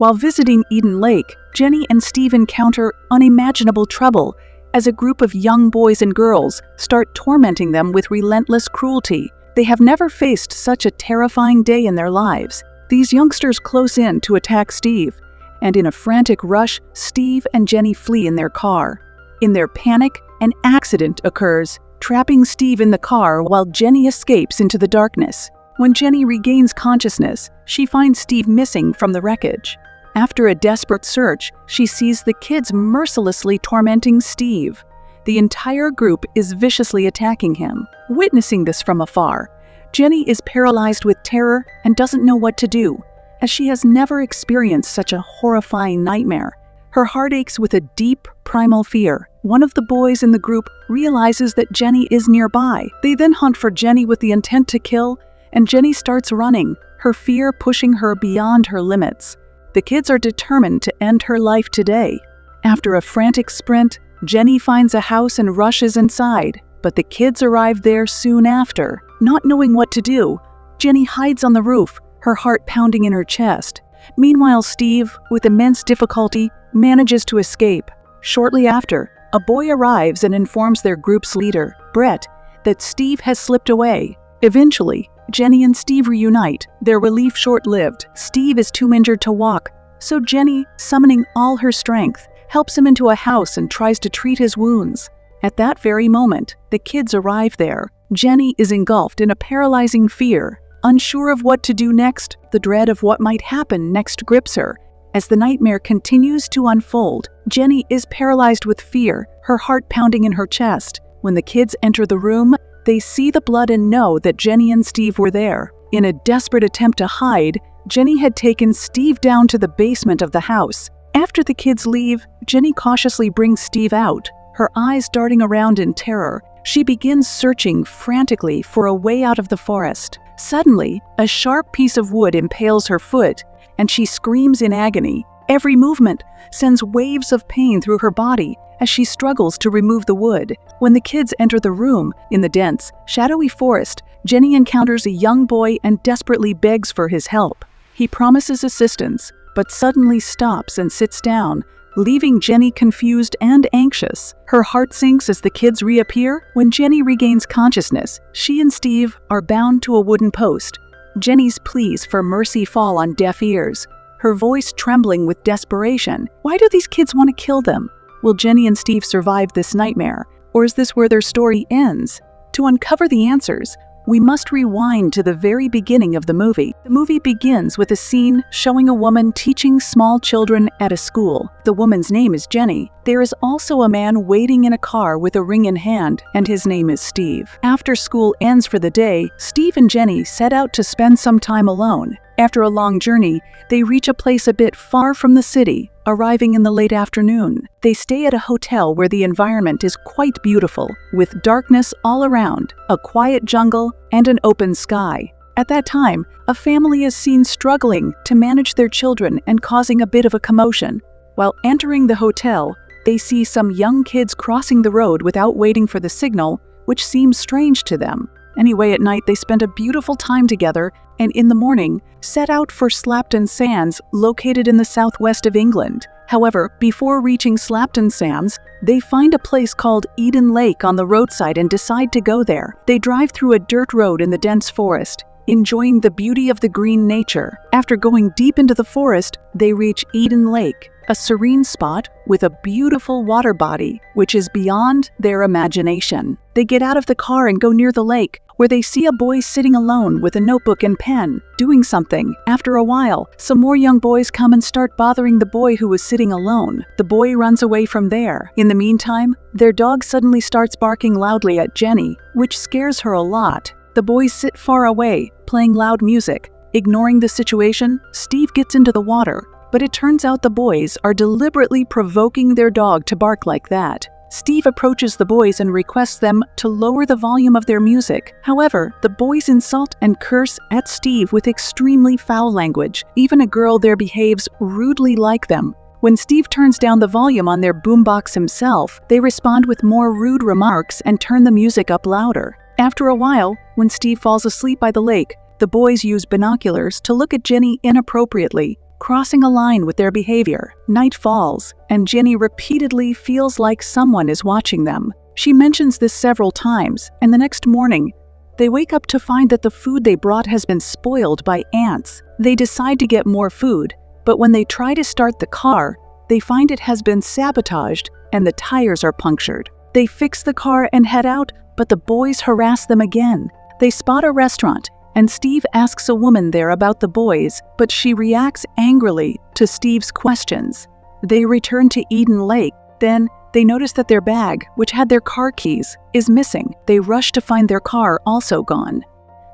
While visiting Eden Lake, Jenny and Steve encounter unimaginable trouble as a group of young boys and girls start tormenting them with relentless cruelty. They have never faced such a terrifying day in their lives. These youngsters close in to attack Steve, and in a frantic rush, Steve and Jenny flee in their car. In their panic, an accident occurs, trapping Steve in the car while Jenny escapes into the darkness. When Jenny regains consciousness, she finds Steve missing from the wreckage. After a desperate search, she sees the kids mercilessly tormenting Steve. The entire group is viciously attacking him. Witnessing this from afar, Jenny is paralyzed with terror and doesn't know what to do, as she has never experienced such a horrifying nightmare. Her heart aches with a deep, primal fear. One of the boys in the group realizes that Jenny is nearby. They then hunt for Jenny with the intent to kill, and Jenny starts running, her fear pushing her beyond her limits. The kids are determined to end her life today. After a frantic sprint, Jenny finds a house and rushes inside, but the kids arrive there soon after. Not knowing what to do, Jenny hides on the roof, her heart pounding in her chest. Meanwhile, Steve, with immense difficulty, manages to escape. Shortly after, a boy arrives and informs their group's leader, Brett, that Steve has slipped away. Eventually, Jenny and Steve reunite, their relief short-lived. Steve is too injured to walk, so Jenny, summoning all her strength, helps him into a house and tries to treat his wounds. At that very moment, the kids arrive there. Jenny is engulfed in a paralyzing fear. Unsure of what to do next, the dread of what might happen next grips her. As the nightmare continues to unfold, Jenny is paralyzed with fear, her heart pounding in her chest. When the kids enter the room, they see the blood and know that Jenny and Steve were there. In a desperate attempt to hide, Jenny had taken Steve down to the basement of the house. After the kids leave, Jenny cautiously brings Steve out, her eyes darting around in terror. She begins searching frantically for a way out of the forest. Suddenly, a sharp piece of wood impales her foot, and she screams in agony. Every movement sends waves of pain through her body as she struggles to remove the wood. When the kids enter the room, in the dense, shadowy forest, Jenny encounters a young boy and desperately begs for his help. He promises assistance, but suddenly stops and sits down, leaving Jenny confused and anxious. Her heart sinks as the kids reappear. When Jenny regains consciousness, she and Steve are bound to a wooden post. Jenny's pleas for mercy fall on deaf ears, her voice trembling with desperation. Why do these kids want to kill them? Will Jenny and Steve survive this nightmare, or is this where their story ends? To uncover the answers, we must rewind to the very beginning of the movie. The movie begins with a scene showing a woman teaching small children at a school. The woman's name is Jenny. There is also a man waiting in a car with a ring in hand, and his name is Steve. After school ends for the day, Steve and Jenny set out to spend some time alone. After a long journey, they reach a place a bit far from the city, arriving in the late afternoon. They stay at a hotel where the environment is quite beautiful, with darkness all around, a quiet jungle, and an open sky. At that time, a family is seen struggling to manage their children and causing a bit of a commotion. While entering the hotel, they see some young kids crossing the road without waiting for the signal, which seems strange to them. Anyway, at night they spend a beautiful time together, and in the morning, set out for Slapton Sands, located in the southwest of England. However, before reaching Slapton Sands, they find a place called Eden Lake on the roadside and decide to go there. They drive through a dirt road in the dense forest, enjoying the beauty of the green nature. After going deep into the forest, they reach Eden Lake, a serene spot with a beautiful water body, which is beyond their imagination. They get out of the car and go near the lake, where they see a boy sitting alone with a notebook and pen, doing something. After a while, some more young boys come and start bothering the boy who was sitting alone. The boy runs away from there. In the meantime, their dog suddenly starts barking loudly at Jenny, which scares her a lot. The boys sit far away, playing loud music. Ignoring the situation, Steve gets into the water, but it turns out the boys are deliberately provoking their dog to bark like that. Steve approaches the boys and requests them to lower the volume of their music. However, the boys insult and curse at Steve with extremely foul language. Even a girl there behaves rudely like them. When Steve turns down the volume on their boombox himself, they respond with more rude remarks and turn the music up louder. After a while, when Steve falls asleep by the lake, the boys use binoculars to look at Jenny inappropriately, crossing a line with their behavior. Night falls, and Jenny repeatedly feels like someone is watching them. She mentions this several times, and the next morning, they wake up to find that the food they brought has been spoiled by ants. They decide to get more food, but when they try to start the car, they find it has been sabotaged and the tires are punctured. They fix the car and head out, but the boys harass them again. They spot a restaurant, and Steve asks a woman there about the boys, but she reacts angrily to Steve's questions. They return to Eden Lake. Then, they notice that their bag, which had their car keys, is missing. They rush to find their car also gone.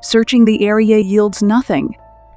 Searching the area yields nothing.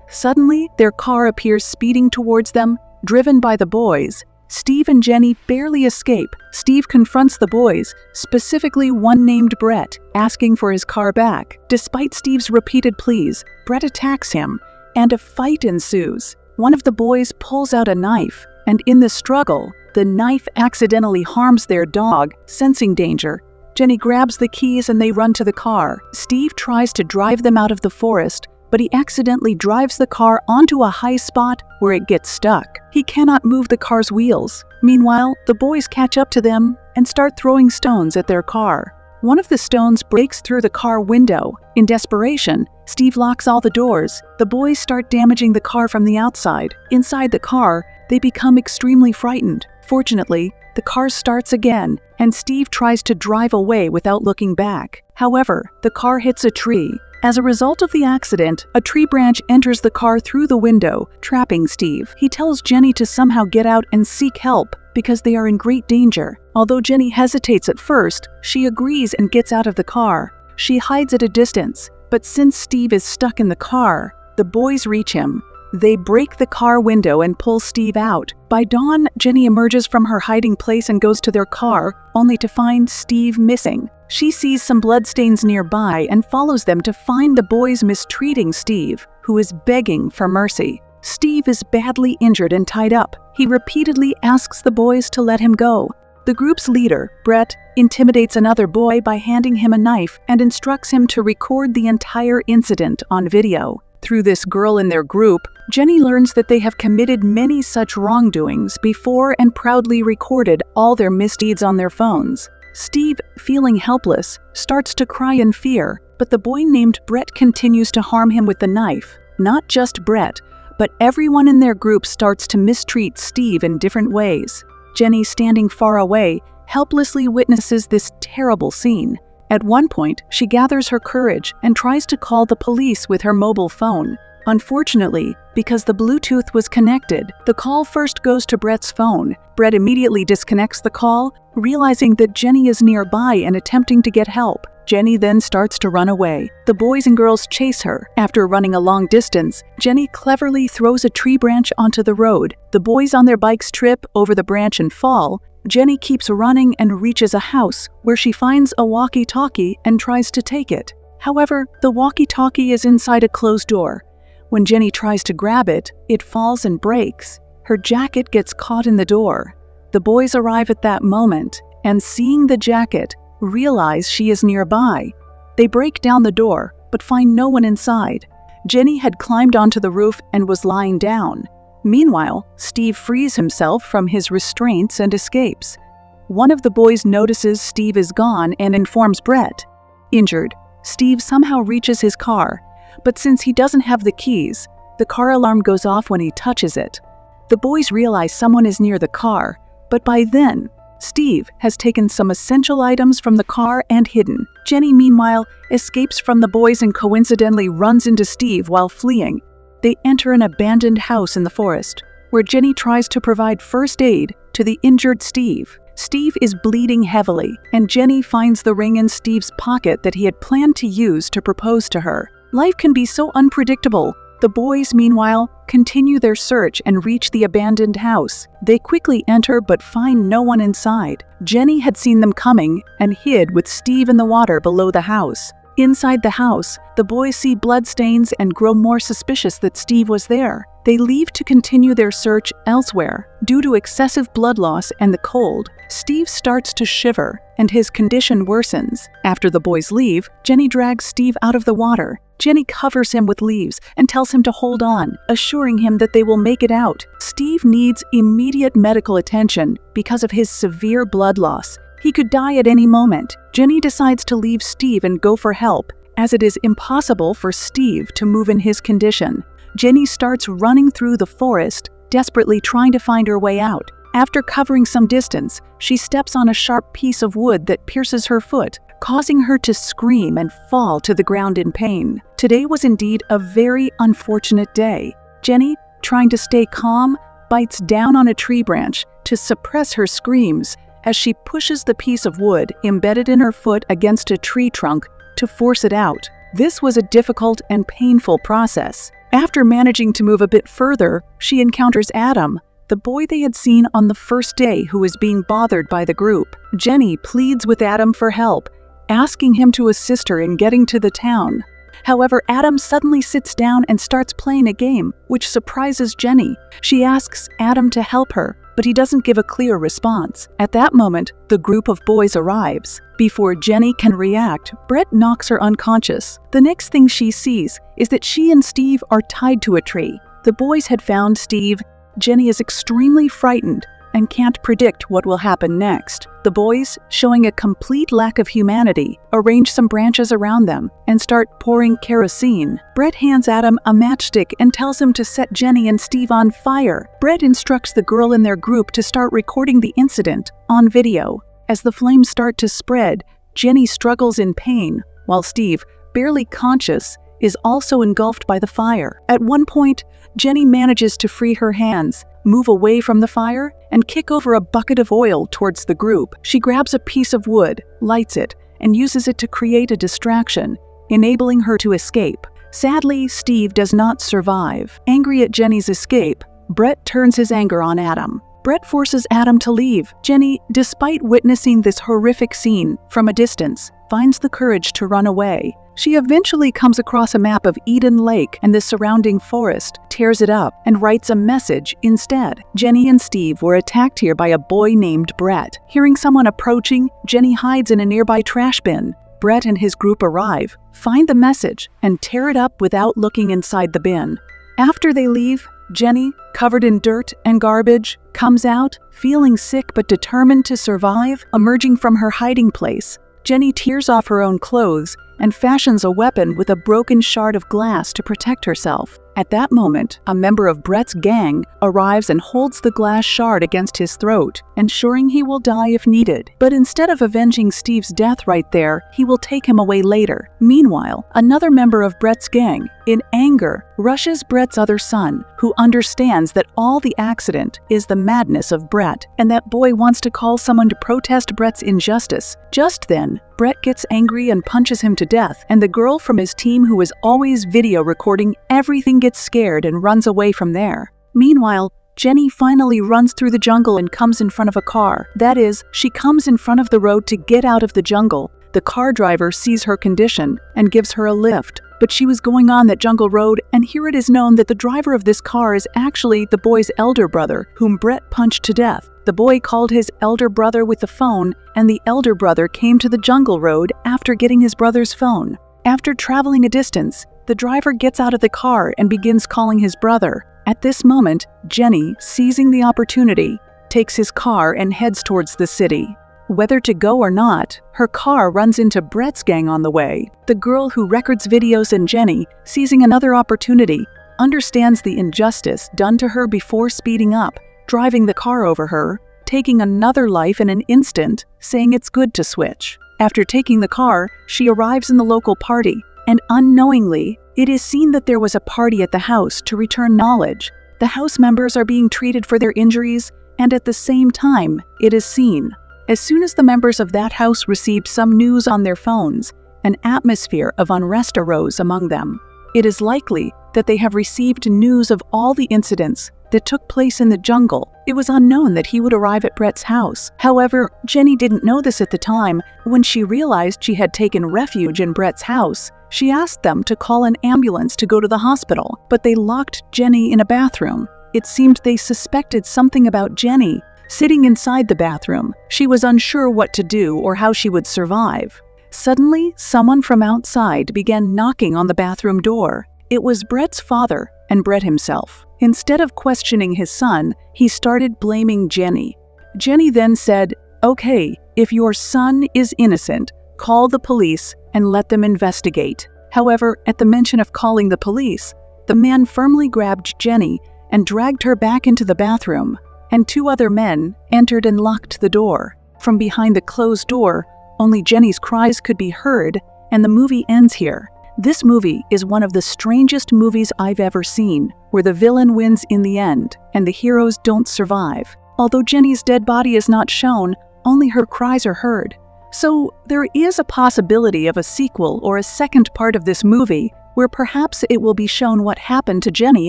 Suddenly, their car appears speeding towards them, driven by the boys. Steve and Jenny barely escape. Steve confronts the boys, specifically one named Brett, asking for his car back. Despite Steve's repeated pleas, Brett attacks him, and a fight ensues. One of the boys pulls out a knife, and in the struggle, the knife accidentally harms their dog. Sensing danger, Jenny grabs the keys and they run to the car. Steve tries to drive them out of the forest, but he accidentally drives the car onto a high spot where it gets stuck. He cannot move the car's wheels. Meanwhile, the boys catch up to them and start throwing stones at their car. One of the stones breaks through the car window. In desperation, Steve locks all the doors. The boys start damaging the car from the outside. Inside the car, they become extremely frightened. Fortunately, the car starts again, and Steve tries to drive away without looking back. However, the car hits a tree. As a result of the accident, a tree branch enters the car through the window, trapping Steve. He tells Jenny to somehow get out and seek help because they are in great danger. Although Jenny hesitates at first, she agrees and gets out of the car. She hides at a distance, but since Steve is stuck in the car, the boys reach him. They break the car window and pull Steve out. By dawn, Jenny emerges from her hiding place and goes to their car, only to find Steve missing. She sees some bloodstains nearby and follows them to find the boys mistreating Steve, who is begging for mercy. Steve is badly injured and tied up. He repeatedly asks the boys to let him go. The group's leader, Brett, intimidates another boy by handing him a knife and instructs him to record the entire incident on video. Through this girl in their group, Jenny learns that they have committed many such wrongdoings before and proudly recorded all their misdeeds on their phones. Steve, feeling helpless, starts to cry in fear, but the boy named Brett continues to harm him with the knife. Not just Brett, but everyone in their group starts to mistreat Steve in different ways. Jenny, standing far away, helplessly witnesses this terrible scene. At one point, she gathers her courage and tries to call the police with her mobile phone. Unfortunately, because the Bluetooth was connected, the call first goes to Brett's phone. Brett immediately disconnects the call, realizing that Jenny is nearby and attempting to get help. Jenny then starts to run away. The boys and girls chase her. After running a long distance, Jenny cleverly throws a tree branch onto the road. The boys on their bikes trip over the branch and fall. Jenny keeps running and reaches a house where she finds a walkie-talkie and tries to take it. However, the walkie-talkie is inside a closed door. When Jenny tries to grab it, it falls and breaks. Her jacket gets caught in the door. The boys arrive at that moment and, seeing the jacket, realize she is nearby. They break down the door but find no one inside. Jenny had climbed onto the roof and was lying down. Meanwhile, Steve frees himself from his restraints and escapes. One of the boys notices Steve is gone and informs Brett. Injured, Steve somehow reaches his car, but since he doesn't have the keys, the car alarm goes off when he touches it. The boys realize someone is near the car, but by then, Steve has taken some essential items from the car and hidden. Jenny, meanwhile, escapes from the boys and coincidentally runs into Steve while fleeing. They enter an abandoned house in the forest, where Jenny tries to provide first aid to the injured Steve. Steve is bleeding heavily, and Jenny finds the ring in Steve's pocket that he had planned to use to propose to her. Life can be so unpredictable. The boys, meanwhile, continue their search and reach the abandoned house. They quickly enter but find no one inside. Jenny had seen them coming and hid with Steve in the water below the house. Inside the house, the boys see bloodstains and grow more suspicious that Steve was there. They leave to continue their search elsewhere. Due to excessive blood loss and the cold, Steve starts to shiver and his condition worsens. After the boys leave, Jenny drags Steve out of the water. Jenny covers him with leaves and tells him to hold on, assuring him that they will make it out. Steve needs immediate medical attention because of his severe blood loss. He could die at any moment. Jenny decides to leave Steve and go for help, as it is impossible for Steve to move in his condition. Jenny starts running through the forest, desperately trying to find her way out. After covering some distance, she steps on a sharp piece of wood that pierces her foot, causing her to scream and fall to the ground in pain. Today was indeed a very unfortunate day. Jenny, trying to stay calm, bites down on a tree branch to suppress her screams as she pushes the piece of wood embedded in her foot against a tree trunk to force it out. This was a difficult and painful process. After managing to move a bit further, she encounters Adam, the boy they had seen on the first day who was being bothered by the group. Jenny pleads with Adam for help, asking him to assist her in getting to the town. However, Adam suddenly sits down and starts playing a game, which surprises Jenny. She asks Adam to help her, but he doesn't give a clear response. At that moment, the group of boys arrives. Before Jenny can react, Brett knocks her unconscious. The next thing she sees is that she and Steve are tied to a tree. The boys had found Steve. Jenny is extremely frightened and can't predict what will happen next. The boys, showing a complete lack of humanity, arrange some branches around them and start pouring kerosene. Brett hands Adam a matchstick and tells him to set Jenny and Steve on fire. Brett instructs the girl in their group to start recording the incident on video. As the flames start to spread, Jenny struggles in pain, while Steve, barely conscious, is also engulfed by the fire. At one point, Jenny manages to free her hands, move away from the fire, and kick over a bucket of oil towards the group. She grabs a piece of wood, lights it, and uses it to create a distraction, enabling her to escape. Sadly, Steve does not survive. Angry at Jenny's escape, Brett turns his anger on Adam. Brett forces Adam to leave. Jenny, despite witnessing this horrific scene from a distance, finds the courage to run away. She eventually comes across a map of Eden Lake and the surrounding forest, tears it up, and writes a message instead. Jenny and Steve were attacked here by a boy named Brett. Hearing someone approaching, Jenny hides in a nearby trash bin. Brett and his group arrive, find the message, and tear it up without looking inside the bin. After they leave, Jenny, covered in dirt and garbage, comes out, feeling sick but determined to survive. Emerging from her hiding place, Jenny tears off her own clothes and fashions a weapon with a broken shard of glass to protect herself. At that moment, a member of Brett's gang arrives and holds the glass shard against his throat, ensuring he will die if needed. But instead of avenging Steve's death right there, he will take him away later. Meanwhile, another member of Brett's gang, in anger, rushes Brett's other son, who understands that all the accident is the madness of Brett, and that boy wants to call someone to protest Brett's injustice. Just then, Brett gets angry and punches him to death, and the girl from his team who is always video recording everything gets scared and runs away from there. Meanwhile, Jenny finally runs through the jungle and comes in front of a car. That is, she comes in front of the road to get out of the jungle. The car driver sees her condition and gives her a lift. But she was going on that jungle road, and here it is known that the driver of this car is actually the boy's elder brother, whom Brett punched to death. The boy called his elder brother with the phone, and the elder brother came to the jungle road after getting his brother's phone. After traveling a distance, the driver gets out of the car and begins calling his brother. At this moment, Jenny, seizing the opportunity, takes his car and heads towards the city. Whether to go or not, her car runs into Brett's gang on the way. The girl who records videos and Jenny, seizing another opportunity, understands the injustice done to her before speeding up, driving the car over her, taking another life in an instant, saying it's good to switch. After taking the car, she arrives in the local party, and unknowingly, it is seen that there was a party at the house to return knowledge. The house members are being treated for their injuries, and at the same time, it is seen. As soon as the members of that house received some news on their phones, an atmosphere of unrest arose among them. It is likely that they have received news of all the incidents that took place in the jungle. It was unknown that he would arrive at Brett's house. However, Jenny didn't know this at the time. When she realized she had taken refuge in Brett's house, she asked them to call an ambulance to go to the hospital, but they locked Jenny in a bathroom. It seemed they suspected something about Jenny, Sitting inside the bathroom, she was unsure what to do or how she would survive. Suddenly, someone from outside began knocking on the bathroom door. It was Brett's father, and Brett himself. Instead of questioning his son, he started blaming Jenny. Jenny then said, "Okay, if your son is innocent, call the police and let them investigate." However, at the mention of calling the police, the man firmly grabbed Jenny and dragged her back into the bathroom, and two other men entered and locked the door. From behind the closed door, only Jenny's cries could be heard, and the movie ends here. This movie is one of the strangest movies I've ever seen, where the villain wins in the end, and the heroes don't survive. Although Jenny's dead body is not shown, only her cries are heard. So there is a possibility of a sequel or a second part of this movie, where perhaps it will be shown what happened to Jenny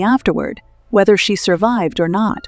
afterward, whether she survived or not.